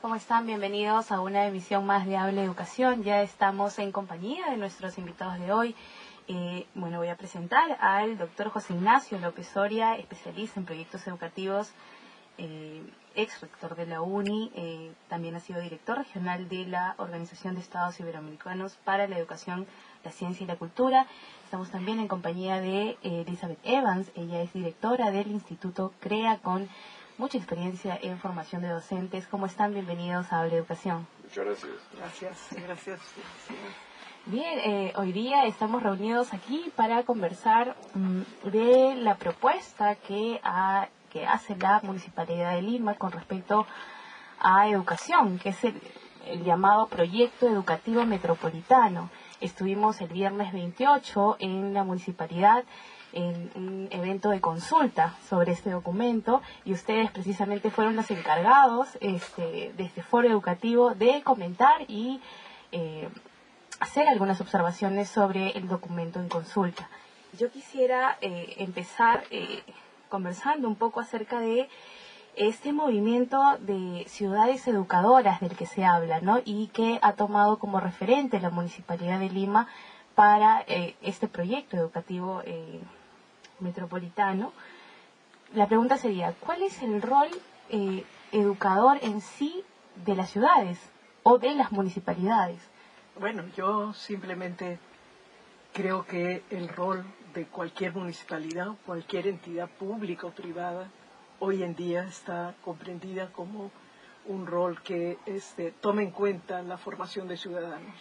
¿Cómo están? Bienvenidos a una emisión más de Habla Educación. Ya estamos en compañía de nuestros invitados de hoy. Voy a presentar al doctor José Ignacio López Soria, especialista en proyectos educativos, ex rector de la UNI, también ha sido director regional de la Organización de Estados Iberoamericanos para la Educación, la Ciencia y la Cultura. Estamos también en compañía de Elizabeth Evans. Ella es directora del Instituto CREA con mucha experiencia en formación de docentes. ¿Cómo están? Bienvenidos a Habla Educación. Muchas gracias. Gracias. Bien, hoy día estamos reunidos aquí para conversar de la propuesta que hace la Municipalidad de Lima con respecto a educación, que es el llamado Proyecto Educativo Metropolitano. Estuvimos el viernes 28 en la Municipalidad en un evento de consulta sobre este documento y ustedes precisamente fueron los encargados de este foro educativo de comentar y hacer algunas observaciones sobre el documento en consulta. Yo quisiera empezar conversando un poco acerca de este movimiento de ciudades educadoras del que se habla, ¿no? Y que ha tomado como referente la Municipalidad de Lima para este proyecto educativo metropolitano. La pregunta sería, ¿cuál es el rol educador en sí de las ciudades o de las municipalidades? Bueno, yo simplemente creo que el rol de cualquier municipalidad, cualquier entidad pública o privada, hoy en día está comprendida como un rol que toma en cuenta la formación de ciudadanos.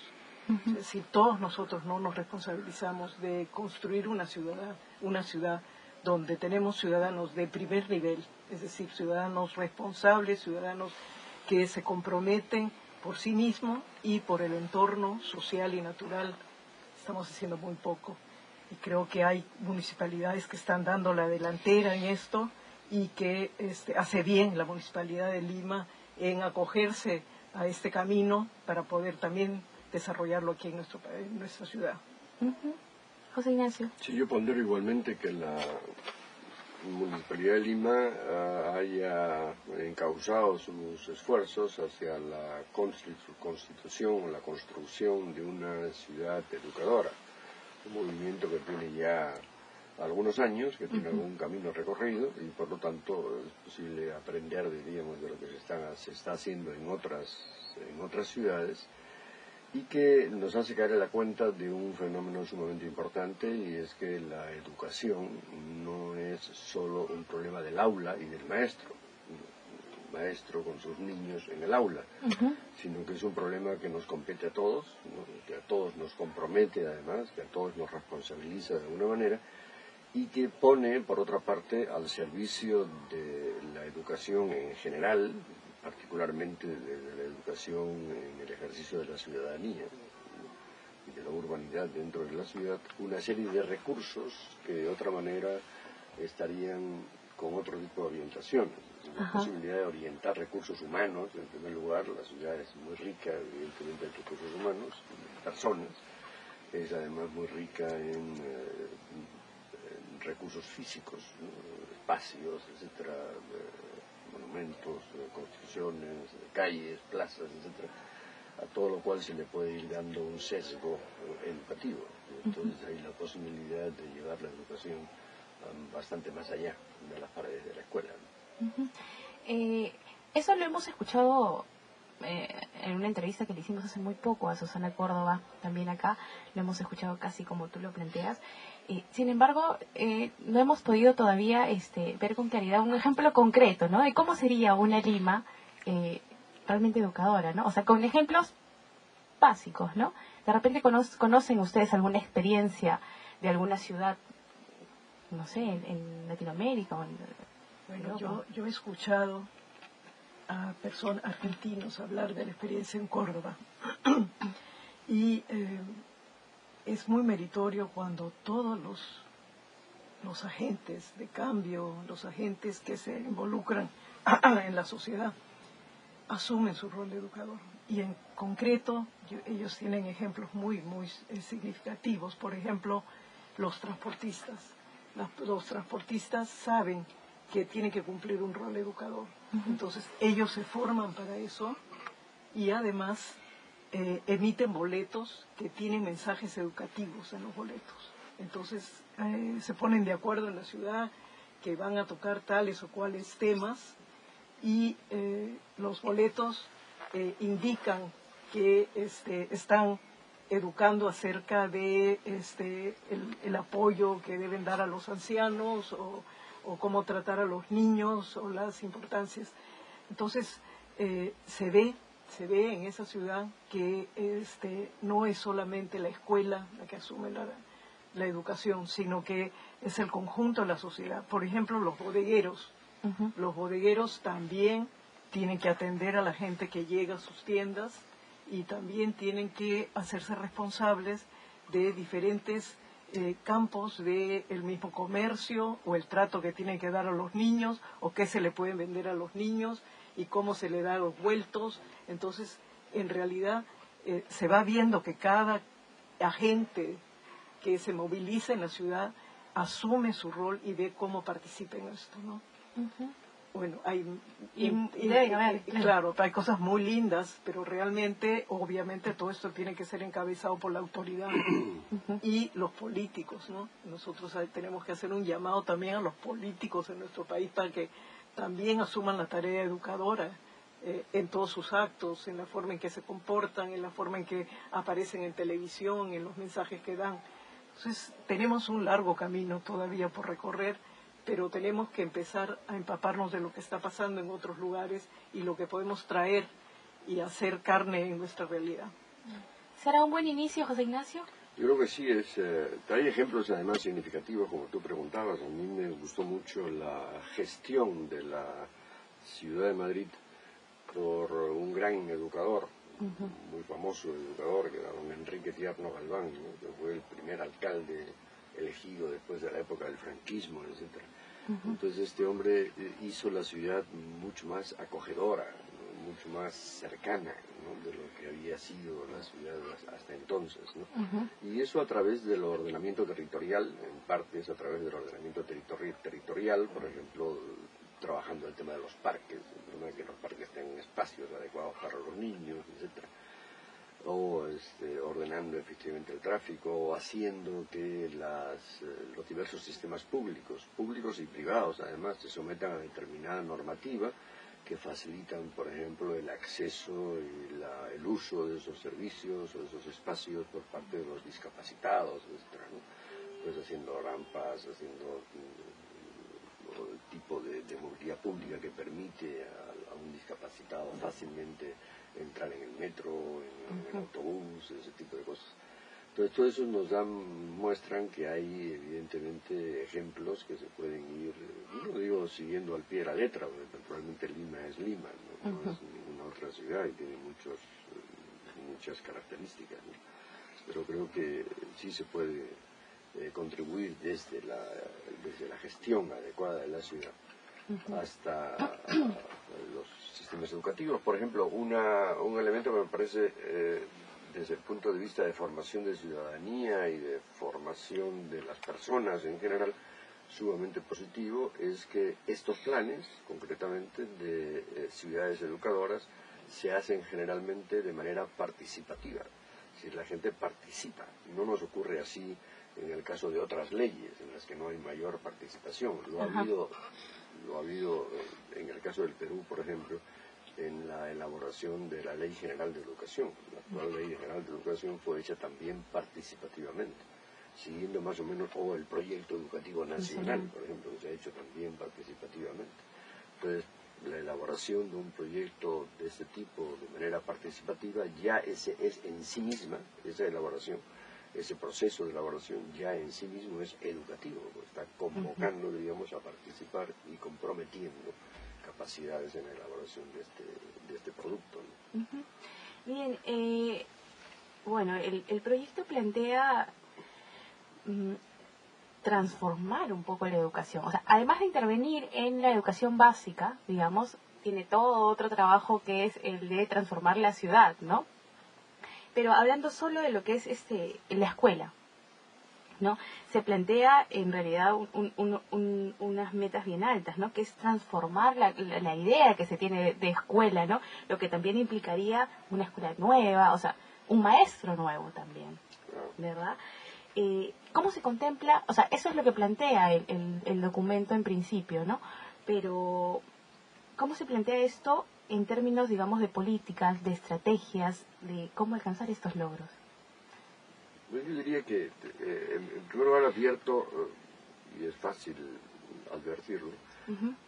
Es decir, todos nosotros no nos responsabilizamos de construir una ciudad donde tenemos ciudadanos de primer nivel, es decir, ciudadanos responsables, ciudadanos que se comprometen por sí mismos y por el entorno social y natural. Estamos haciendo muy poco y creo que hay municipalidades que están dando la delantera en esto y que hace bien la Municipalidad de Lima en acogerse a este camino para poder también desarrollarlo aquí en nuestra ciudad. José Ignacio. Sí, yo pondero igualmente que la Municipalidad de Lima haya encauzado sus esfuerzos hacia la constitución o la construcción de una ciudad educadora, un movimiento que tiene ya algunos años, que tiene algún camino recorrido y por lo tanto es posible aprender, diríamos, de lo que se está haciendo en otras ciudades, y que nos hace caer en la cuenta de un fenómeno sumamente importante, y es que la educación no es solo un problema del aula y del maestro con sus niños en el aula, sino que es un problema que nos compete a todos, ¿no? Que a todos nos compromete además, que a todos nos responsabiliza de alguna manera, y que pone, por otra parte, al servicio de la educación en general, particularmente de la educación en el ejercicio de la ciudadanía y de la urbanidad dentro de la ciudad, una serie de recursos que de otra manera estarían con otro tipo de orientaciones. La posibilidad de orientar recursos humanos, en primer lugar. La ciudad es muy rica, evidentemente, en recursos humanos, en personas. Es además muy rica en recursos físicos, ¿no? Espacios, etcétera, monumentos, construcciones, calles, plazas, etcétera, a todo lo cual se le puede ir dando un sesgo educativo. Entonces hay la posibilidad de llevar la educación bastante más allá de las paredes de la escuela, ¿no? Eso lo hemos escuchado en una entrevista que le hicimos hace muy poco a Susana Córdoba, también acá, lo hemos escuchado casi como tú lo planteas. Sin embargo, no hemos podido todavía ver con claridad un ejemplo concreto, ¿no? De cómo sería una Lima realmente educadora, ¿no? O sea, con ejemplos básicos, ¿no? De repente conocen ustedes alguna experiencia de alguna ciudad, no sé, en Latinoamérica o en Bueno, yo he escuchado a personas argentinos hablar de la experiencia en Córdoba y es muy meritorio cuando todos los agentes de cambio, los agentes que se involucran en la sociedad, asumen su rol de educador. Y en concreto, ellos tienen ejemplos muy significativos. Por ejemplo, los transportistas. Los transportistas saben que tienen que cumplir un rol educador. Entonces, ellos se forman para eso y además emiten boletos que tienen mensajes educativos en los boletos. Entonces se ponen de acuerdo en la ciudad que van a tocar tales o cuales temas y los boletos indican que están educando acerca de el apoyo que deben dar a los ancianos o cómo tratar a los niños o las importancias. Entonces se ve en esa ciudad que no es solamente la escuela la que asume la educación, sino que es el conjunto de la sociedad. Por ejemplo, los bodegueros. Ujú. Los bodegueros también tienen que atender a la gente que llega a sus tiendas y también tienen que hacerse responsables de diferentes campos del mismo comercio o el trato que tienen que dar a los niños o qué se le pueden vender a los niños y cómo se le da los vueltos. Entonces, en realidad, se va viendo que cada agente que se moviliza en la ciudad asume su rol y ve cómo participa en esto, ¿no? Ujú. Bueno, hay deben haber, claro, hay cosas muy lindas, pero realmente, obviamente, todo esto tiene que ser encabezado por la autoridad y los políticos, ¿no? Nosotros tenemos que hacer un llamado también a los políticos en nuestro país para que también asuman la tarea educadora en todos sus actos, en la forma en que se comportan, en la forma en que aparecen en televisión, en los mensajes que dan. Entonces, tenemos un largo camino todavía por recorrer, pero tenemos que empezar a empaparnos de lo que está pasando en otros lugares y lo que podemos traer y hacer carne en nuestra realidad. ¿Será un buen inicio, José Ignacio? Yo creo que sí, hay ejemplos además significativos, como tú preguntabas. A mí me gustó mucho la gestión de la ciudad de Madrid por un gran educador, muy famoso educador, que era don Enrique Tierno Galván, ¿no? Que fue el primer alcalde elegido después de la época del franquismo, etcétera. Entonces este hombre hizo la ciudad mucho más acogedora, ¿no? Mucho más cercana, ¿no? De lo que había sido la ciudad hasta entonces, ¿no? Y eso a través del ordenamiento territorial, en parte es a través del ordenamiento territorial, por ejemplo, trabajando el tema de los parques, ¿no? Que los parques tengan espacios adecuados para los niños, etcétera, o ordenando efectivamente el tráfico, o haciendo que los diversos sistemas públicos y privados, además, se sometan a determinada normativa que facilitan, por ejemplo, el acceso y el uso de esos servicios o de esos espacios por parte de los discapacitados, etcétera, ¿no? Pues haciendo rampas, haciendo el tipo de movilidad pública que permite a un discapacitado fácilmente entrar en el metro, en el autobús, ese tipo de cosas. Entonces, todo eso muestran que hay evidentemente ejemplos que se pueden ir, no digo siguiendo al pie de la letra, porque naturalmente Lima es Lima, no es ninguna otra ciudad y tiene muchas características, ¿no? Pero creo que sí se puede contribuir desde la gestión adecuada de la ciudad hasta los sistemas educativos. Por ejemplo, un elemento que me parece desde el punto de vista de formación de ciudadanía y de formación de las personas en general sumamente positivo es que estos planes, concretamente de ciudades educadoras, se hacen generalmente de manera participativa. Es decir, la gente participa. No nos ocurre así en el caso de otras leyes en las que no hay mayor participación. Lo ha habido en el caso del Perú, por ejemplo, en la elaboración de la Ley General de Educación. La actual Ley General de Educación fue hecha también participativamente, siguiendo más o menos el proyecto educativo nacional, por ejemplo, que se ha hecho también participativamente. Entonces, la elaboración de un proyecto de este tipo de manera participativa ya es en sí misma, esa elaboración, ese proceso de elaboración ya en sí mismo es educativo, pues está convocando, digamos, a participar y comprometiendo capacidades en la elaboración de este producto, ¿no? Bien, bueno, el proyecto plantea transformar un poco la educación. O sea, además de intervenir en la educación básica, digamos, tiene todo otro trabajo que es el de transformar la ciudad, ¿no? Pero hablando solo de lo que es la escuela, ¿no? Se plantea en realidad unas metas bien altas, ¿no? Que es transformar la idea que se tiene de escuela, ¿no? Lo que también implicaría una escuela nueva, o sea, un maestro nuevo también, ¿verdad? ¿Cómo se contempla? O sea, eso es lo que plantea el documento en principio, ¿no? Pero, ¿cómo se plantea esto en términos, digamos, de políticas, de estrategias, de cómo alcanzar estos logros? Yo diría que, en primer lugar, advierto, y es fácil advertirlo,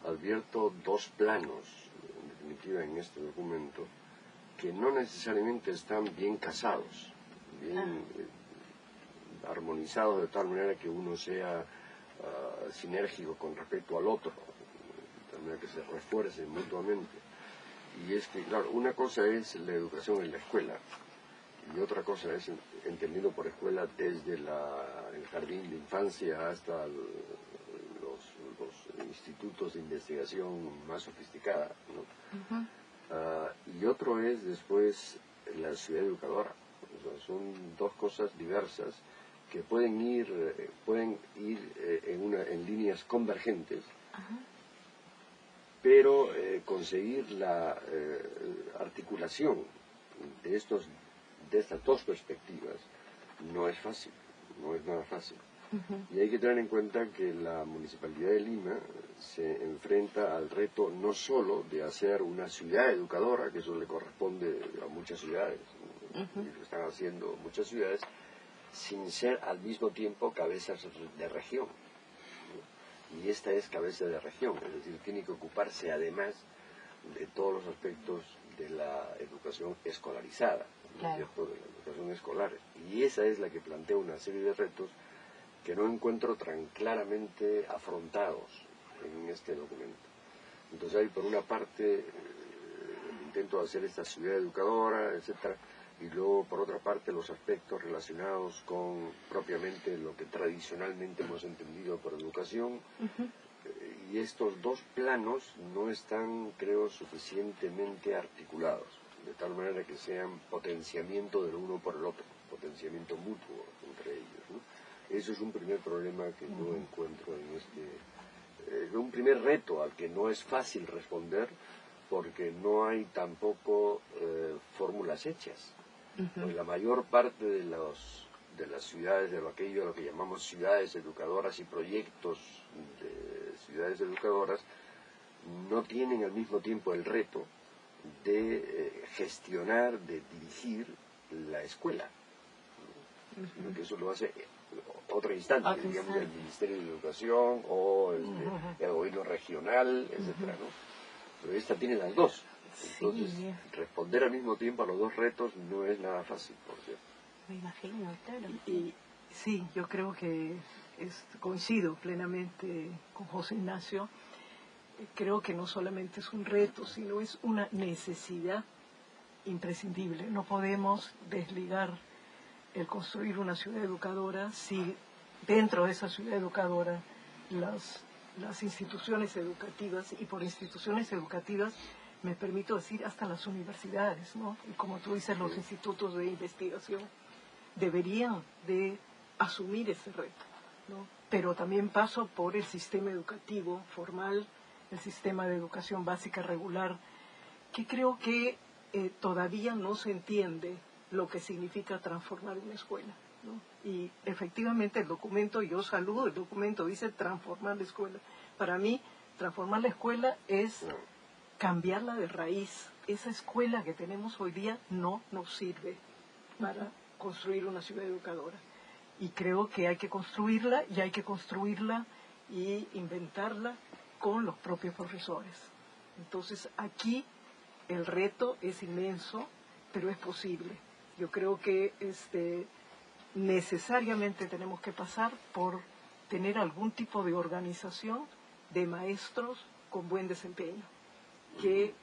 advierto dos planos, en definitiva, en este documento, que no necesariamente están bien casados, bien armonizados de tal manera que uno sea sinérgico con respecto al otro, de tal manera que se refuercen mutuamente. Y es que, claro, una cosa es la educación en la escuela, y otra cosa es entendido por escuela desde el jardín de infancia hasta los institutos de investigación más sofisticada, ¿no? Y otro es después la ciudad educadora. O sea, son dos cosas diversas que pueden ir en líneas convergentes, pero conseguir la articulación de estas dos perspectivas no es fácil, no es nada fácil. Y hay que tener en cuenta que la Municipalidad de Lima se enfrenta al reto no solo de hacer una ciudad educadora, que eso le corresponde a muchas ciudades, y lo están haciendo muchas ciudades, sin ser al mismo tiempo cabezas de región. Y esta es cabeza de región, es decir, tiene que ocuparse además de todos los aspectos de la educación escolarizada, Claro. ¿cierto? De la educación escolar. Y esa es la que plantea una serie de retos que no encuentro tan claramente afrontados en este documento. Entonces hay por una parte el intento de hacer esta ciudad educadora, etcétera, y luego por otra parte los aspectos relacionados con propiamente lo que tradicionalmente hemos entendido por educación. Y estos dos planos no están, creo, suficientemente articulados, de tal manera que sean potenciamiento del uno por el otro, potenciamiento mutuo entre ellos, ¿no? Eso es un primer problema que yo encuentro en un primer reto al que no es fácil responder porque no hay tampoco fórmulas hechas. Pues la mayor parte de las ciudades, de aquello a lo que llamamos ciudades educadoras y proyectos de ciudades educadoras, no tienen al mismo tiempo el reto de gestionar, de dirigir la escuela, sino que eso lo hace otra instancia, digamos, el Ministerio de Educación o el gobierno regional, etcétera, ¿no? Pero esta tiene las dos. Entonces, responder al mismo tiempo a los dos retos no es nada fácil, por cierto. Me imagino, claro. Y sí, yo creo que coincido plenamente con José Ignacio. Creo que no solamente es un reto, sino es una necesidad imprescindible. No podemos desligar el construir una ciudad educadora si dentro de esa ciudad educadora las instituciones educativas, y por instituciones educativas me permito decir hasta las universidades, ¿no? Y como tú dices, los institutos de investigación deberían de asumir ese reto, ¿no? Pero también paso por el sistema educativo formal, el sistema de educación básica regular, que creo que todavía no se entiende lo que significa transformar una escuela, ¿no? Y efectivamente el documento, yo saludo el documento, dice transformar la escuela. Para mí, transformar la escuela es cambiarla de raíz. Esa escuela que tenemos hoy día no nos sirve para construir una ciudad educadora. Y creo que hay que construirla, y hay que construirla y inventarla con los propios profesores. Entonces, aquí el reto es inmenso, pero es posible. Yo creo que necesariamente tenemos que pasar por tener algún tipo de organización de maestros con buen desempeño, que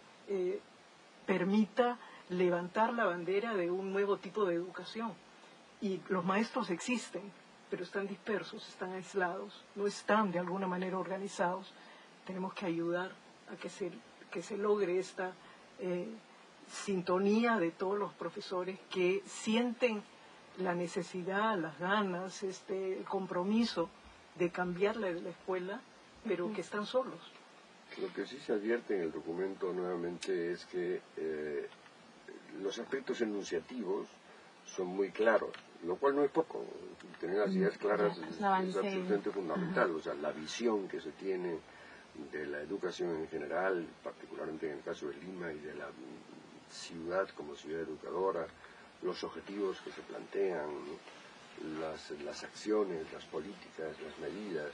permita levantar la bandera de un nuevo tipo de educación. Y los maestros existen, pero están dispersos, están aislados, no están de alguna manera organizados. Tenemos que ayudar a que se logre esta sintonía de todos los profesores que sienten la necesidad, las ganas, el compromiso de cambiarle de la escuela, pero que están solos. Lo que sí se advierte en el documento nuevamente es que los aspectos enunciativos son muy claros, lo cual no es poco. Tener las ideas claras es absolutamente fundamental. O sea, la visión que se tiene de la educación en general, particularmente en el caso de Lima y de la ciudad como ciudad educadora, los objetivos que se plantean, ¿no? las acciones, las políticas, las medidas.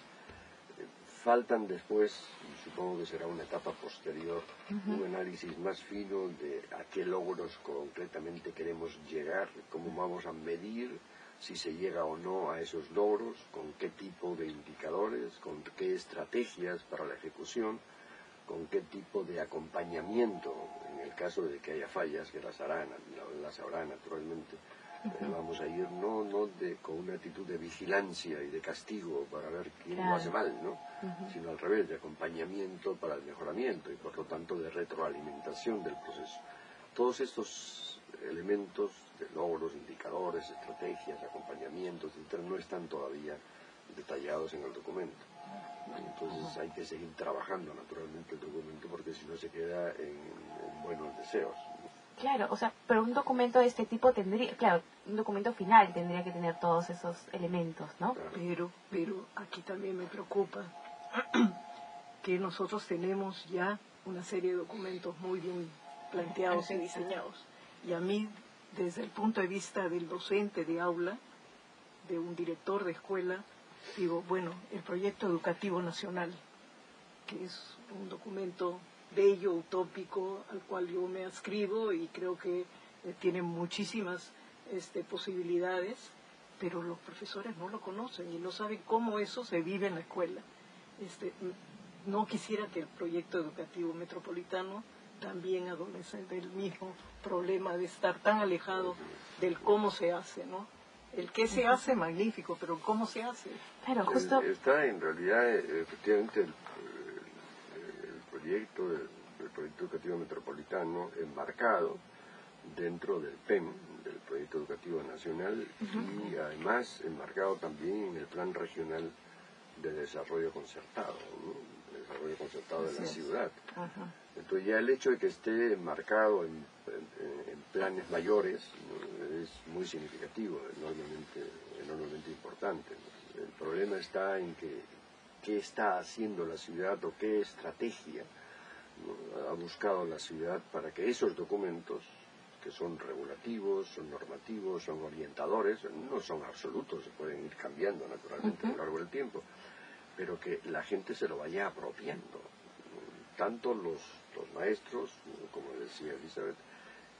Faltan después, y supongo que será una etapa posterior, un análisis más fino de a qué logros concretamente queremos llegar, cómo vamos a medir si se llega o no a esos logros, con qué tipo de indicadores, con qué estrategias para la ejecución, con qué tipo de acompañamiento, en el caso de que haya fallas, que las habrá naturalmente. Vamos a ir con una actitud de vigilancia y de castigo para ver quién lo hace mal, ¿no? Sino al revés, de acompañamiento para el mejoramiento y por lo tanto de retroalimentación del proceso. Todos estos elementos de logros, indicadores, estrategias, acompañamientos, etc., no están todavía detallados en el documento. Entonces hay que seguir trabajando naturalmente el documento porque si no se queda en buenos deseos. Claro, o sea, pero un documento de este tipo tendría, claro, un documento final tendría que tener todos esos elementos, ¿no? Pero aquí también me preocupa que nosotros tenemos ya una serie de documentos muy bien planteados y diseñados. Y a mí, desde el punto de vista del docente de aula, de un director de escuela, digo, bueno, el proyecto educativo nacional, que es un documento bello, utópico, al cual yo me adscribo y creo que tiene muchísimas posibilidades, pero los profesores no lo conocen y no saben cómo eso se vive en la escuela. No quisiera que el proyecto educativo metropolitano también adolece del mismo problema de estar tan alejado del cómo se hace, ¿no? El qué se hace, magnífico, pero ¿cómo se hace? Claro, justo... Está en realidad, efectivamente, el proyecto educativo metropolitano enmarcado dentro del PEM, del proyecto educativo nacional, y además enmarcado también en el plan regional de desarrollo concertado, ¿no? El desarrollo concertado de la ciudad. Entonces ya el hecho de que esté enmarcado en planes mayores, ¿no? Es muy significativo, enormemente importante, ¿no? El problema está en qué está haciendo la ciudad o qué estrategia, ¿no? Ha buscado la ciudad para que esos documentos, que son regulativos, son normativos, son orientadores, no son absolutos, se pueden ir cambiando naturalmente a lo largo del tiempo, pero que la gente se lo vaya apropiando, tanto los maestros, como decía Elizabeth,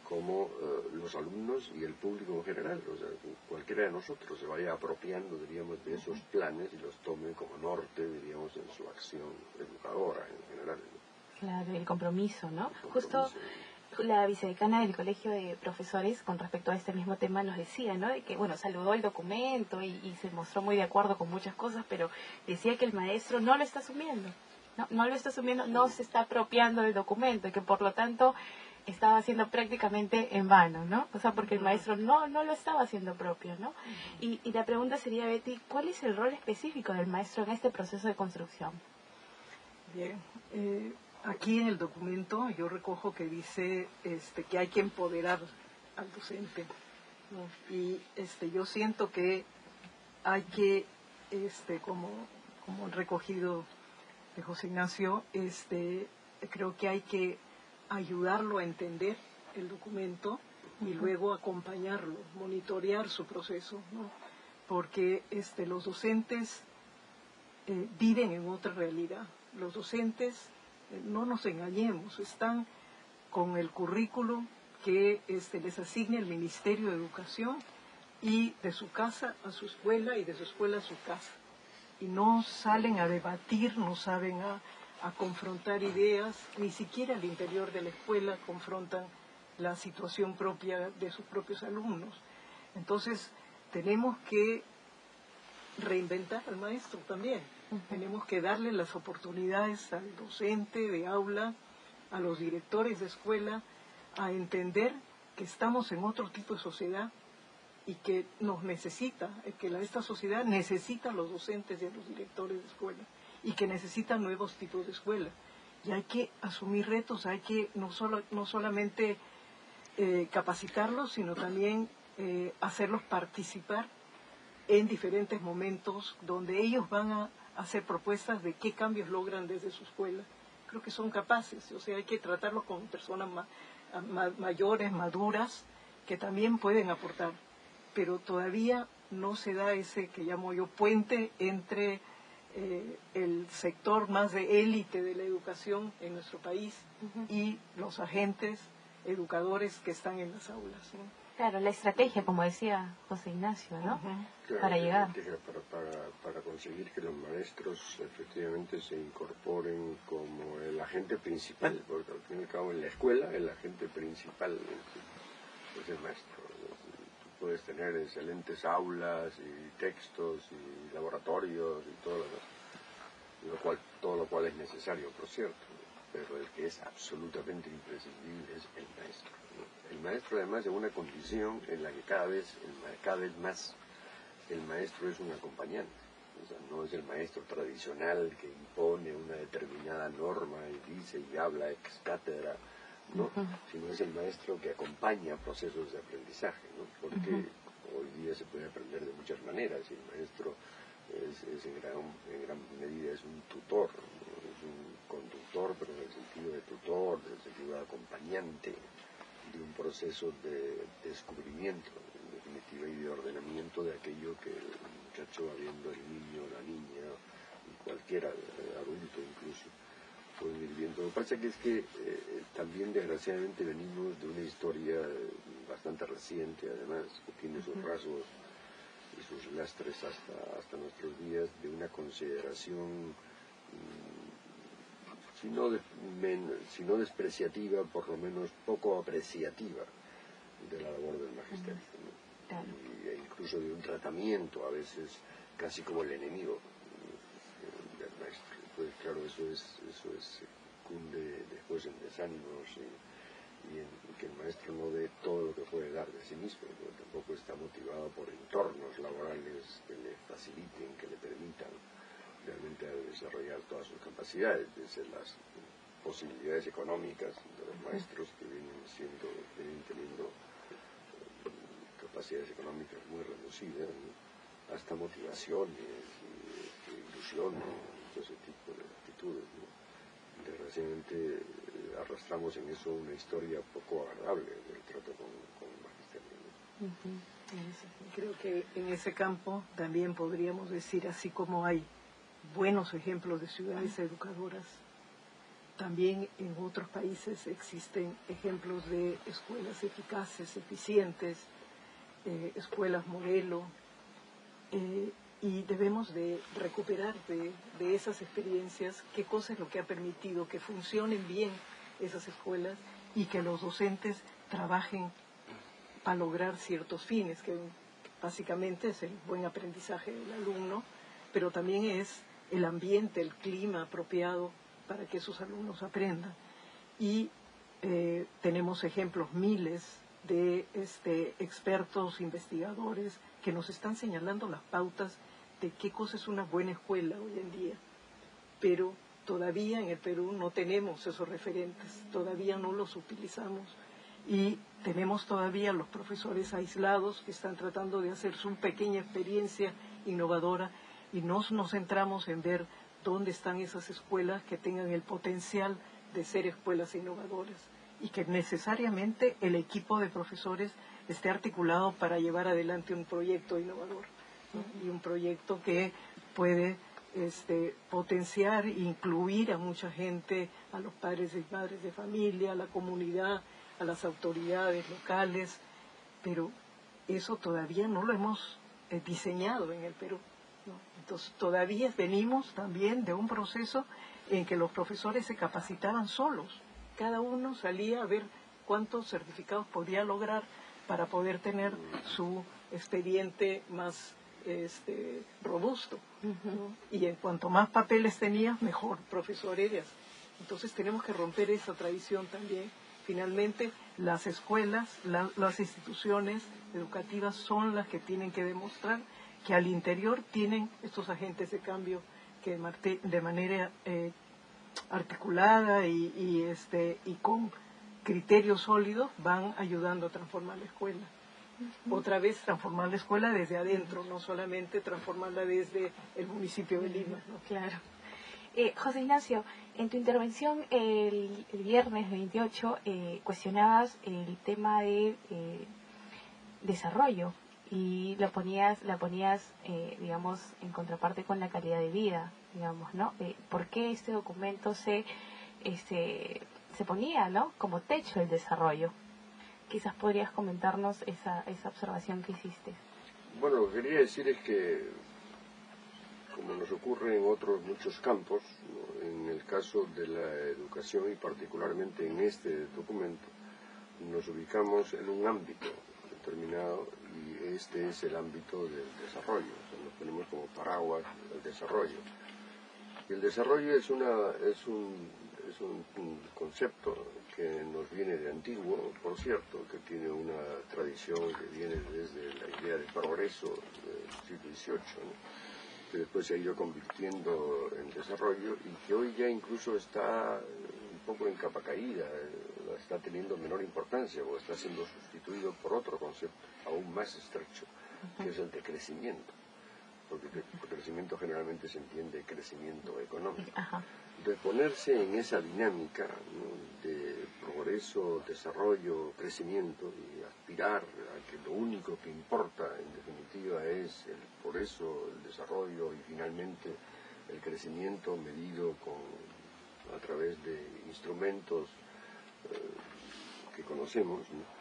como los alumnos y el público en general. O sea, cualquiera de nosotros se vaya apropiando, diríamos, de esos planes y los tome como norte, diríamos, en su acción educadora en general, ¿no? Claro, el compromiso, ¿no? Justo la vicedecana del Colegio de Profesores, con respecto a este mismo tema, nos decía, ¿no? De que, bueno, saludó el documento y se mostró muy de acuerdo con muchas cosas, pero decía que el maestro no lo está asumiendo, no lo está asumiendo, no se está apropiando del documento y que por lo tanto estaba haciendo prácticamente en vano, ¿no? O sea, porque el maestro no lo estaba haciendo propio, ¿no? Y la pregunta sería, Betty, ¿cuál es el rol específico del maestro en este proceso de construcción? Bien, aquí en el documento yo recojo que dice que hay que empoderar al docente, ¿no? Y yo siento que hay que, como recogido de José Ignacio, creo que hay que ayudarlo a entender el documento y luego acompañarlo, monitorear su proceso, ¿no? Porque los docentes viven en otra realidad. Los docentes, no nos engañemos, están con el currículo que les asigne el Ministerio de Educación y de su casa a su escuela y de su escuela a su casa. Y no salen a debatir, no saben a confrontar ideas, ni siquiera al interior de la escuela confrontan la situación propia de sus propios alumnos. Entonces, tenemos que reinventar al maestro también. Tenemos que darle las oportunidades al docente de aula, a los directores de escuela, a entender que estamos en otro tipo de sociedad y que nos necesita, que esta sociedad necesita a los docentes y a los directores de escuela y que necesita nuevos tipos de escuela. Y hay que asumir retos, hay que no solamente capacitarlos, sino también hacerlos participar en diferentes momentos donde ellos van a hacer propuestas de qué cambios logran desde su escuela. Creo que son capaces, o sea, hay que tratarlos como personas mayores, maduras, que también pueden aportar, pero todavía no se da ese que llamo yo puente entre el sector más de élite de la educación en nuestro país y los agentes educadores que están en las aulas, ¿no? Claro, la estrategia, como decía José Ignacio, ¿no? Claro, Para llegar. Para conseguir que los maestros efectivamente se incorporen como el agente principal, porque al fin y al cabo en la escuela el agente principal es el maestro. Tú puedes tener excelentes aulas y textos y laboratorios y todo lo cual es necesario, por cierto, pero el que es absolutamente imprescindible es el maestro, ¿no? El maestro además en una condición en la que cada vez más el maestro es un acompañante, o sea, no es el maestro tradicional que impone una determinada norma y dice y habla ex cátedra, ¿no? Sino es el maestro que acompaña procesos de aprendizaje, ¿no? Porque hoy día se puede aprender de muchas maneras y el maestro es en gran medida es un tutor, ¿no? Es un conductor, pero en el sentido de tutor, en el sentido de acompañante de un proceso de descubrimiento, en definitiva, y de ordenamiento de aquello que el muchacho va viendo, el niño, la niña, y cualquier adulto incluso, puede ir viendo. Lo que pasa es que también desgraciadamente venimos de una historia bastante reciente, además, que tiene sus rasgos y sus lastres hasta nuestros días, de una consideración si no despreciativa, por lo menos poco apreciativa de la labor del magisterio, ¿no? Claro. E incluso de un tratamiento a veces casi como el enemigo del maestro. Pues claro, eso cunde después en desánimos y en que el maestro no dé todo lo que puede dar de sí mismo, pero tampoco está motivado por entornos laborales que le faciliten, que le permitan realmente desarrollar todas sus capacidades, desde las posibilidades económicas de los maestros que vienen teniendo capacidades económicas muy reducidas, ¿no? Hasta motivaciones, ilusiones, todo ese tipo de actitudes, ¿no? Desgraciadamente arrastramos en eso una historia poco agradable del trato con el magisterio, ¿no? Creo que en ese campo también podríamos decir, así como hay buenos ejemplos de ciudades educadoras, también en otros países existen ejemplos de escuelas eficaces, eficientes, escuelas modelo, y debemos de recuperar de esas experiencias qué cosa es lo que ha permitido que funcionen bien esas escuelas y que los docentes trabajen para lograr ciertos fines, que básicamente es el buen aprendizaje del alumno, pero también es el ambiente, el clima apropiado para que sus alumnos aprendan. Y tenemos ejemplos miles de expertos, investigadores, que nos están señalando las pautas de qué cosa es una buena escuela hoy en día. Pero todavía en el Perú no tenemos esos referentes, todavía no los utilizamos. Y tenemos todavía los profesores aislados que están tratando de hacer su pequeña experiencia innovadora y no nos centramos en ver dónde están esas escuelas que tengan el potencial de ser escuelas innovadoras y que necesariamente el equipo de profesores esté articulado para llevar adelante un proyecto innovador, ¿no? Y un proyecto que puede potenciar e incluir a mucha gente, a los padres y madres de familia, a la comunidad, a las autoridades locales, pero eso todavía no lo hemos diseñado en el Perú, ¿no? Entonces todavía venimos también de un proceso en que los profesores se capacitaban solos, cada uno salía a ver cuántos certificados podía lograr para poder tener su expediente más robusto, ¿no? Y en cuanto más papeles tenías, mejor profesor eras. Entonces tenemos que romper esa tradición también Finalmente, las escuelas, las instituciones educativas son las que tienen que demostrar que al interior tienen estos agentes de cambio que de manera articulada y con criterios sólidos van ayudando a transformar la escuela. Otra vez transformar la escuela desde adentro, no solamente transformarla desde el municipio de Lima, ¿no? Claro. José Ignacio, en tu intervención el viernes 28 cuestionabas el tema de desarrollo y la ponías digamos, en contraparte con la calidad de vida, digamos, ¿no? ¿Por qué este documento se ponía, ¿no?, como techo el desarrollo? Quizás podrías comentarnos esa observación que hiciste. Bueno, lo que quería decir es que, como nos ocurre en otros muchos campos, ¿no?, en el caso de la educación y particularmente en este documento, nos ubicamos en un ámbito determinado y este es el ámbito del desarrollo. O sea, nos ponemos como paraguas del desarrollo. Y el desarrollo es un concepto que nos viene de antiguo, por cierto, que tiene una tradición que viene desde la idea de progreso del siglo XVIII, ¿no?, que después se ha ido convirtiendo en desarrollo y que hoy ya incluso está un poco en capa caída, está teniendo menor importancia o está siendo sustituido por otro concepto aún más estrecho, que es el de crecimiento, porque por crecimiento generalmente se entiende crecimiento económico. Entonces, ponerse en esa dinámica, ¿no?, de progreso, desarrollo, crecimiento y aspirar a que lo único que importa en definitiva es el progreso, el desarrollo y finalmente el crecimiento medido a través de instrumentos que conocemos, ¿no?,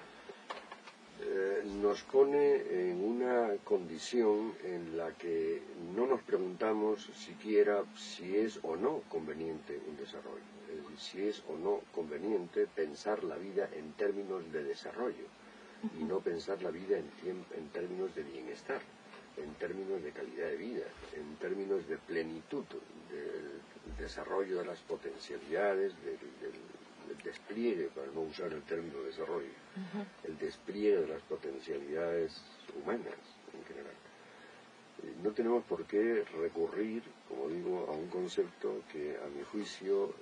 nos pone en una condición en la que no nos preguntamos siquiera si es o no conveniente un desarrollo, es decir, si es o no conveniente pensar la vida en términos de desarrollo y no pensar la vida en términos de bienestar, en términos de calidad de vida, en términos de plenitud, del desarrollo de las potencialidades, del despliegue, para no usar el término desarrollo, el despliegue de las potencialidades humanas en general. No tenemos por qué recurrir, como digo, a un concepto que a mi juicio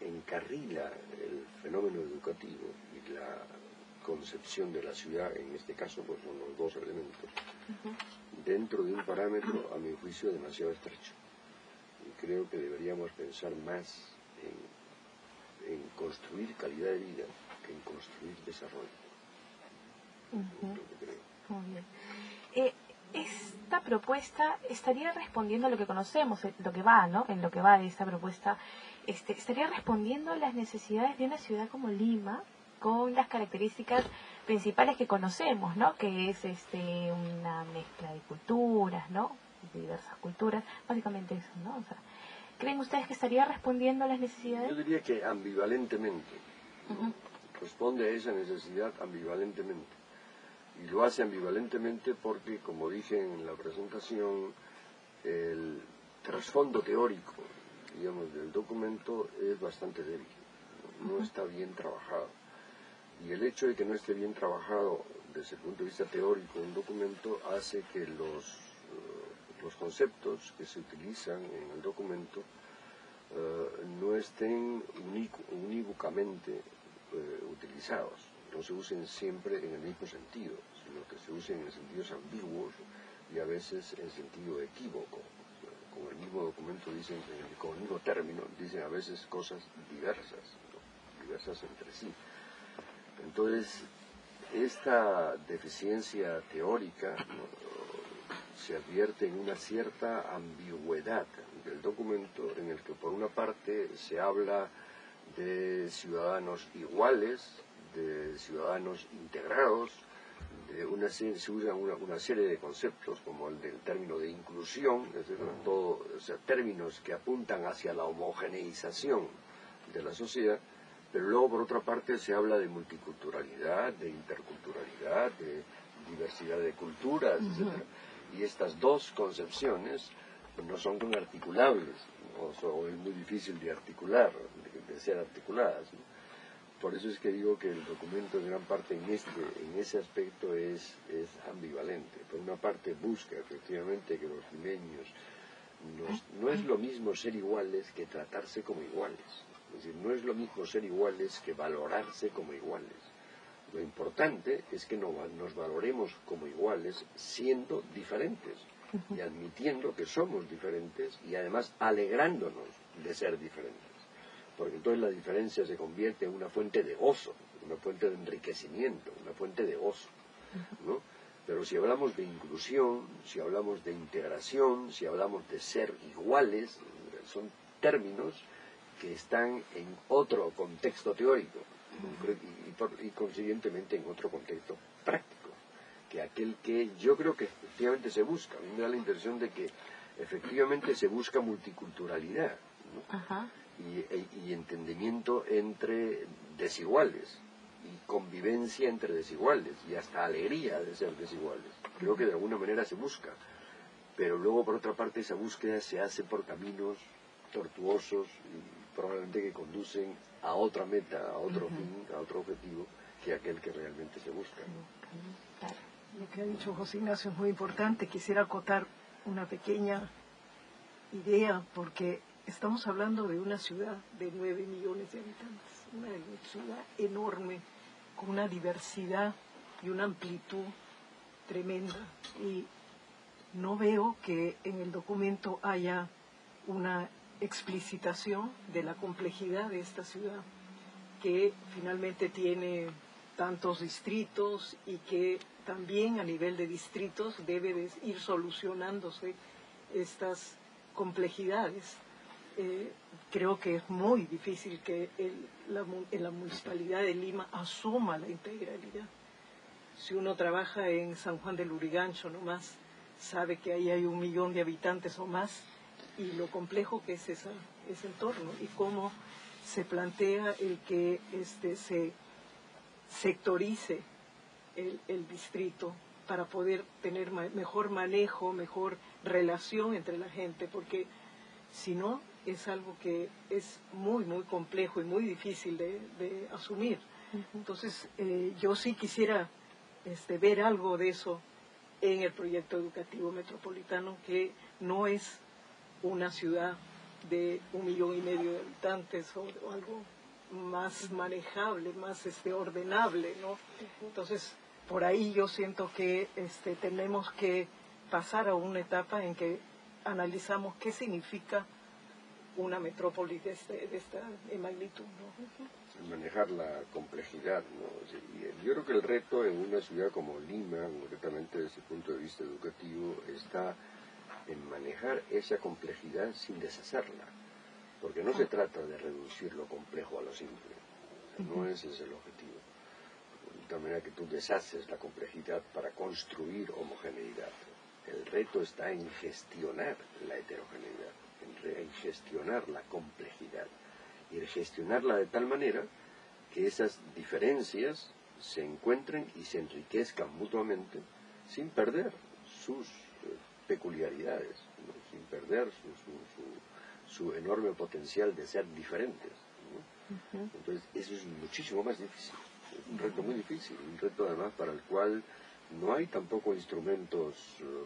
encarrila el fenómeno educativo y la concepción de la ciudad, en este caso pues son los dos elementos, dentro de un parámetro a mi juicio demasiado estrecho. Y creo que deberíamos pensar más en construir calidad de vida que en construir desarrollo. Muy bien. Esta propuesta estaría respondiendo a lo que conocemos, lo que va, ¿no?, en lo que va de esta propuesta, estaría respondiendo a las necesidades de una ciudad como Lima, con las características principales que conocemos, ¿no?, que es una mezcla de culturas, ¿no?, de diversas culturas, básicamente eso, ¿no? O sea, ¿creen ustedes que estaría respondiendo a las necesidades? Yo diría que ambivalentemente, ¿no? Responde a esa necesidad ambivalentemente. Y lo hace ambivalentemente porque, como dije en la presentación, el trasfondo teórico, digamos, del documento es bastante débil, no está bien trabajado. Y el hecho de que no esté bien trabajado desde el punto de vista teórico un documento hace que los conceptos que se utilizan en el documento no estén unívocamente utilizados, no se usen siempre en el mismo sentido, sino que se usen en sentidos ambiguos y a veces en sentido equívoco. Con el mismo documento dicen, con el mismo término, dicen a veces cosas diversas, ¿no?, diversas entre sí. Entonces, esta deficiencia teórica, ¿no?, se advierte en una cierta ambigüedad del documento en el que por una parte se habla de ciudadanos iguales, de ciudadanos integrados, se usa una serie de conceptos como el del término de inclusión, es decir, términos que apuntan hacia la homogeneización de la sociedad, pero luego por otra parte se habla de multiculturalidad, de interculturalidad, de diversidad de culturas, etc. Y estas dos concepciones no son tan articulables, o es muy difícil de articular, de ser articuladas, ¿no? por eso es que digo que el documento en gran parte en ese aspecto es ambivalente. Por una parte busca efectivamente que los limeños no es lo mismo ser iguales que tratarse como iguales. Es decir, no es lo mismo ser iguales que valorarse como iguales. Lo importante es que nos valoremos como iguales siendo diferentes y admitiendo que somos diferentes y además alegrándonos de ser diferentes. Porque entonces la diferencia se convierte en una fuente de gozo, una fuente de enriquecimiento, una fuente de gozo, ¿no? Pero si hablamos de inclusión, si hablamos de integración, si hablamos de ser iguales, son términos que están en otro contexto teórico y consiguientemente en otro contexto práctico, que aquel que yo creo que efectivamente se busca. A mí me da la impresión de que efectivamente se busca multiculturalidad, ¿no? Y entendimiento entre desiguales, y convivencia entre desiguales, y hasta alegría de ser desiguales. Creo que de alguna manera se busca, pero luego por otra parte esa búsqueda se hace por caminos tortuosos y probablemente que conducen a otra meta, a otro fin, a otro objetivo, que aquel que realmente se busca, ¿no? Lo que ha dicho José Ignacio es muy importante. Quisiera acotar una pequeña idea, porque estamos hablando de una ciudad de 9 millones de habitantes, una ciudad enorme, con una diversidad y una amplitud tremenda. Y no veo que en el documento haya una explicitación de la complejidad de esta ciudad, que finalmente tiene tantos distritos y que también a nivel de distritos debe de ir solucionándose estas complejidades. Creo que es muy difícil que la Municipalidad de Lima asuma la integralidad. Si uno trabaja en San Juan del Lurigancho nomás, sabe que ahí hay 1 millón de habitantes o más, y lo complejo que es ese entorno, y cómo se plantea el que se sectorice el distrito para poder tener mejor manejo, mejor relación entre la gente, porque si no, es algo que es muy, muy complejo y muy difícil de asumir. Entonces, yo sí quisiera ver algo de eso en el proyecto educativo metropolitano, que no es una ciudad de 1,5 millones de habitantes o algo más manejable, más ordenable, ¿no? Entonces, por ahí yo siento que tenemos que pasar a una etapa en que analizamos qué significa una metrópoli de esta magnitud, ¿no? Manejar la complejidad, ¿no? Y yo creo que el reto en una ciudad como Lima, concretamente desde el punto de vista educativo, está en manejar esa complejidad sin deshacerla, porque no se trata de reducir lo complejo a lo simple, no ese es el objetivo, de tal manera que tú deshaces la complejidad para construir homogeneidad. El reto está en gestionar la heterogeneidad, en gestionar la complejidad, y en gestionarla de tal manera que esas diferencias se encuentren y se enriquezcan mutuamente sin perder sus peculiaridades, ¿no? Sin perder su enorme potencial de ser diferentes, ¿no? Entonces eso es muchísimo más difícil, es un reto muy difícil, un reto además para el cual no hay tampoco instrumentos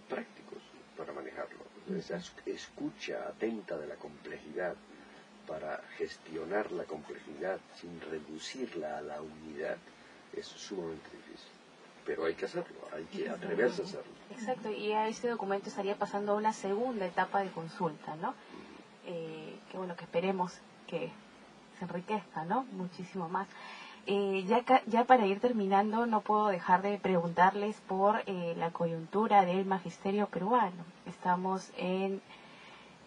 prácticos para manejarlo. Esa escucha atenta de la complejidad para gestionar la complejidad sin reducirla a la unidad es sumamente difícil. Pero hay que hacerlo, hay que atreverse a hacerlo. Exacto, y a este documento estaría pasando a una segunda etapa de consulta, ¿no? Que bueno, que esperemos que se enriquezca, ¿no? Muchísimo más. Ya para ir terminando, no puedo dejar de preguntarles por la coyuntura del magisterio peruano. Estamos en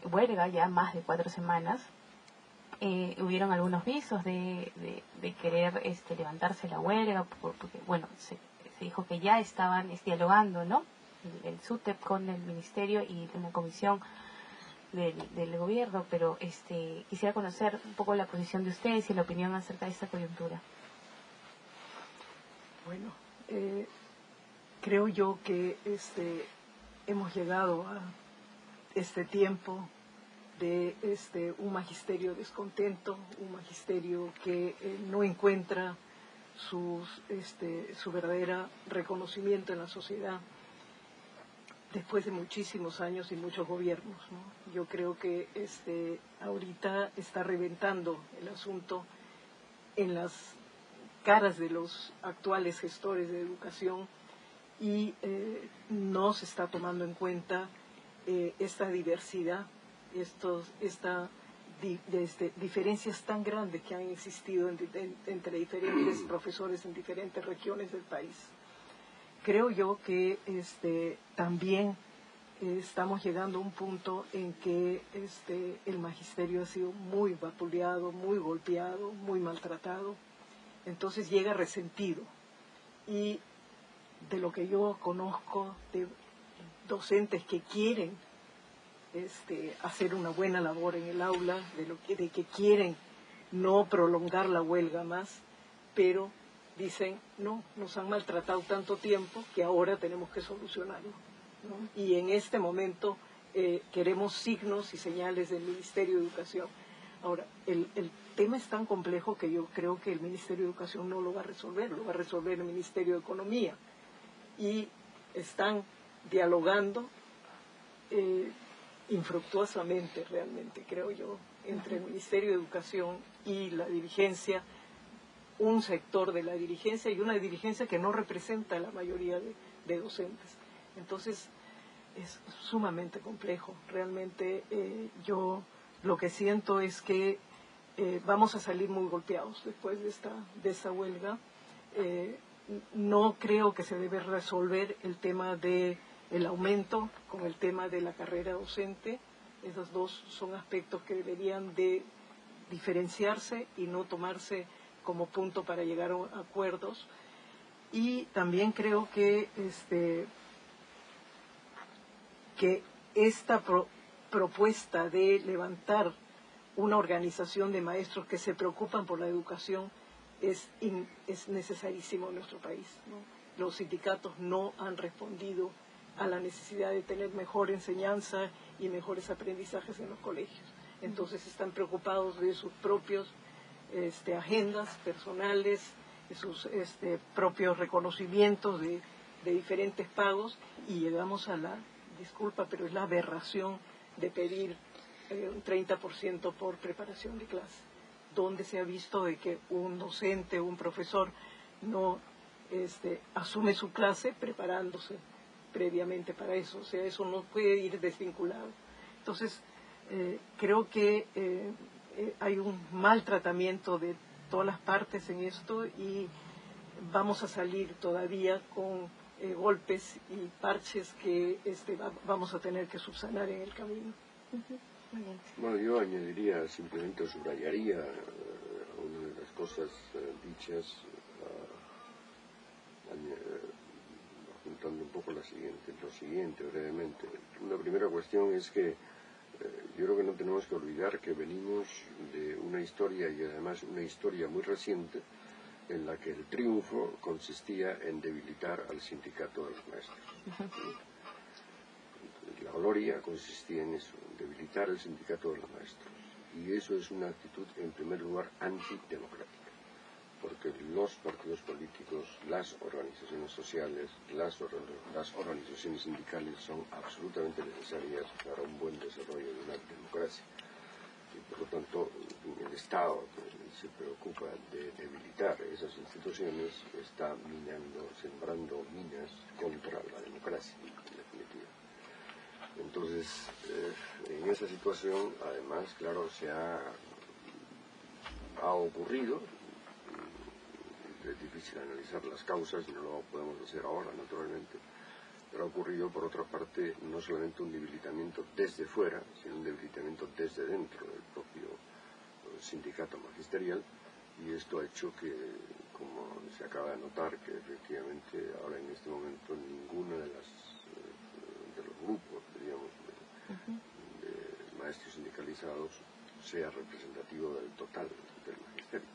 huelga ya más de 4 semanas. Hubieron algunos visos de querer levantarse la huelga, porque bueno, se dijo que ya estaban dialogando, ¿no? El SUTEP con el ministerio y una comisión del gobierno, pero quisiera conocer un poco la posición de ustedes y la opinión acerca de esta coyuntura. Bueno, creo yo que hemos llegado a este tiempo de un magisterio descontento, un magisterio que no encuentra su verdadero reconocimiento en la sociedad después de muchísimos años y muchos gobiernos, ¿no? Yo creo que ahorita está reventando el asunto en las caras de los actuales gestores de educación y no se está tomando en cuenta esta diversidad, diferencias tan grandes que han existido entre diferentes profesores en diferentes regiones del país. Creo yo que también estamos llegando a un punto en que el magisterio ha sido muy vapuleado, muy golpeado, muy maltratado. Entonces llega resentido. Y de lo que yo conozco de docentes que quieren hacer una buena labor en el aula, de que quieren no prolongar la huelga más, pero dicen, no, nos han maltratado tanto tiempo que ahora tenemos que solucionarlo, ¿no? Y en este momento queremos signos y señales del Ministerio de Educación. Ahora, el tema es tan complejo que yo creo que el Ministerio de Educación no lo va a resolver, lo va a resolver el Ministerio de Economía. Y están dialogando infructuosamente, realmente, creo yo, entre el Ministerio de Educación y la dirigencia, un sector de la dirigencia y una dirigencia que no representa a la mayoría de docentes. Entonces, es sumamente complejo. Realmente yo lo que siento es que vamos a salir muy golpeados después de esta huelga. No creo que se debe resolver el tema del aumento con el tema de la carrera docente. Esos dos son aspectos que deberían de diferenciarse y no tomarse como punto para llegar a acuerdos. Y también creo que esta propuesta de levantar una organización de maestros que se preocupan por la educación es necesarísimo en nuestro país, ¿no? Los sindicatos no han respondido a la necesidad de tener mejor enseñanza y mejores aprendizajes en los colegios. Entonces están preocupados de sus propios agendas personales, de sus propios reconocimientos de diferentes pagos, y llegamos a la, disculpa, pero es la aberración de pedir un 30% por preparación de clase, donde se ha visto de que un docente, un profesor no asume su clase preparándose previamente para eso. O sea, eso no puede ir desvinculado. Entonces, creo que hay un mal tratamiento de todas las partes en esto y vamos a salir todavía con golpes y parches que vamos a tener que subsanar en el camino. Bueno, yo añadiría, simplemente subrayaría una de las cosas dichas, apuntando un poco lo siguiente brevemente. Una primera cuestión es que yo creo que no tenemos que olvidar que venimos de una historia, y además una historia muy reciente, en la que el triunfo consistía en debilitar al sindicato de los maestros. La gloria consistía en eso, en debilitar el sindicato de los maestros. Y eso es una actitud, en primer lugar, antidemocrática, porque los partidos políticos, las organizaciones sociales, las organizaciones sindicales son absolutamente necesarias para un buen desarrollo de una democracia. Y por lo tanto, el Estado, que se preocupa de debilitar esas instituciones, está sembrando minas contra la democracia, en definitiva. Entonces, en esa situación, además, claro, ha ocurrido, es difícil analizar las causas y no lo podemos hacer ahora, naturalmente, pero ha ocurrido, por otra parte, no solamente un debilitamiento desde fuera, sino un debilitamiento desde dentro del propio sindicato magisterial, y esto ha hecho que, como se acaba de notar, que efectivamente ahora en este momento ninguno de los grupos, digamos, de maestros sindicalizados sea representativo del total del magisterio.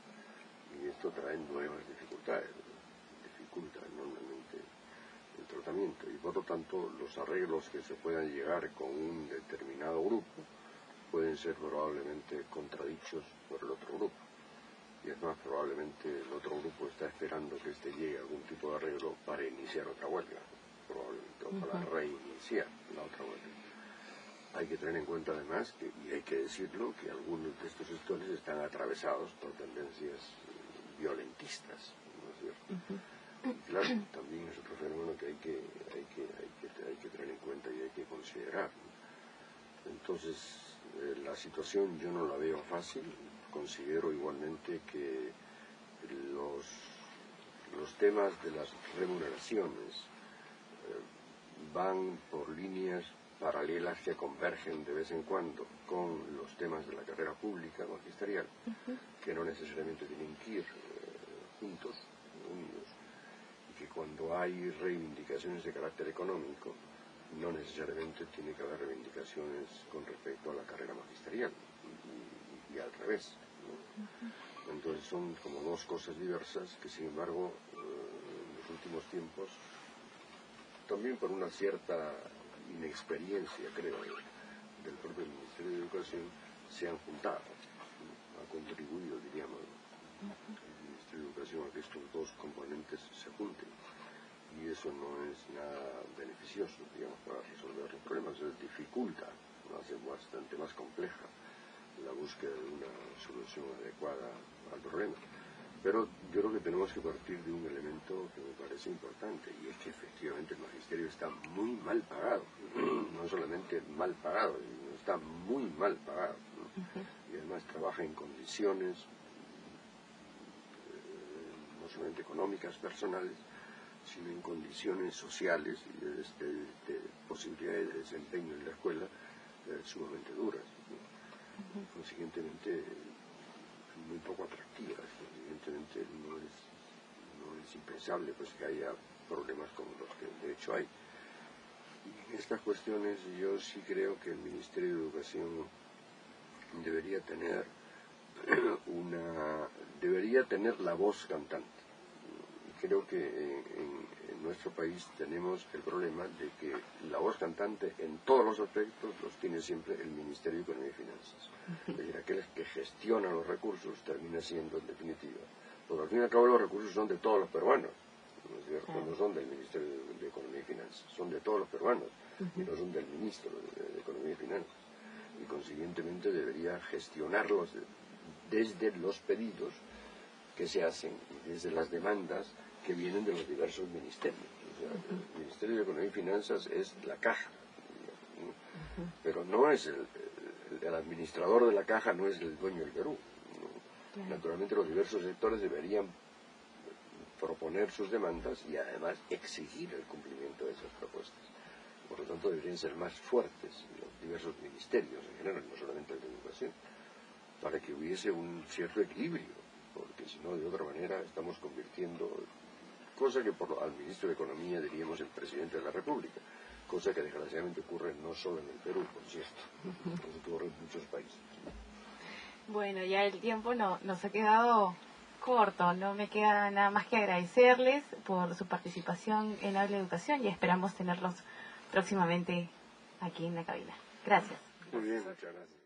Y esto trae nuevas dificultades, dificulta enormemente el tratamiento, y por lo tanto los arreglos que se puedan llegar con un determinado grupo pueden ser probablemente contradichos por el otro grupo. Y es más, probablemente el otro grupo está esperando que llegue a algún tipo de arreglo para iniciar otra huelga, probablemente, o para reiniciar la otra huelga. Hay que tener en cuenta además, y hay que decirlo, que algunos de estos sectores están atravesados por tendencias violentistas, ¿no es cierto? Y claro, también es otro fenómeno que hay que tener en cuenta y hay que considerar, ¿no? Entonces, la situación yo no la veo fácil. Considero igualmente que los temas de las remuneraciones van por líneas paralelas que convergen de vez en cuando con los temas de la carrera pública magisterial, que no necesariamente tienen que ir juntos, unidos, y que cuando hay reivindicaciones de carácter económico, no necesariamente tiene que haber reivindicaciones con respecto a la carrera magisterial, y al revés, ¿no? Entonces son como dos cosas diversas que, sin embargo, en los últimos tiempos, también por una cierta inexperiencia, creo, del propio Ministerio de Educación, se han juntado, ¿no? Ha contribuido, diríamos, el Ministerio de Educación a que estos dos componentes se junten, y eso no es nada beneficioso, digamos, para resolver los problemas. Eso dificulta, lo hace bastante más compleja la búsqueda de una solución adecuada al problema. Pero yo creo que tenemos que partir de un elemento que me parece importante, y es que efectivamente el magisterio está muy mal pagado, no solamente mal pagado, sino está muy mal pagado, ¿no? Y además trabaja en condiciones no solamente económicas, personales, sino en condiciones sociales y de posibilidades de desempeño en la escuela sumamente duras, ¿no? Consiguientemente muy poco atractivas. Evidentemente no es impensable pues que haya problemas como los que de hecho hay. Y en estas cuestiones yo sí creo que el Ministerio de Educación debería tener la voz cantante. Creo que en nuestro país tenemos el problema de que la voz cantante en todos los aspectos los tiene siempre el Ministerio de Economía y Finanzas. Es decir, aquel que gestiona los recursos termina siendo, en definitiva, porque al fin y al cabo los recursos son de todos los peruanos, ¿no es cierto? No son del Ministerio de Economía y Finanzas, son de todos los peruanos, y no son del Ministro de Economía y Finanzas. Y consiguientemente debería gestionarlos desde los pedidos que se hacen y desde las demandas que vienen de los diversos ministerios. O sea, el Ministerio de Economía y Finanzas es la caja, ¿no? Pero no es el administrador de la caja, no es el dueño del Perú, ¿no? Naturalmente los diversos sectores deberían proponer sus demandas y además exigir el cumplimiento de esas propuestas. Por lo tanto deberían ser más fuertes los diversos ministerios en general, no solamente el de Educación, para que hubiese un cierto equilibrio, porque si no, de otra manera, estamos convirtiendo, cosa que al ministro de Economía diríamos el presidente de la República, cosa que desgraciadamente ocurre no solo en el Perú, por cierto, ocurre en muchos países. Bueno, ya el tiempo nos ha quedado corto, no me queda nada más que agradecerles por su participación en Habla Educación y esperamos tenerlos próximamente aquí en la cabina. Gracias. Muy bien, muchas gracias.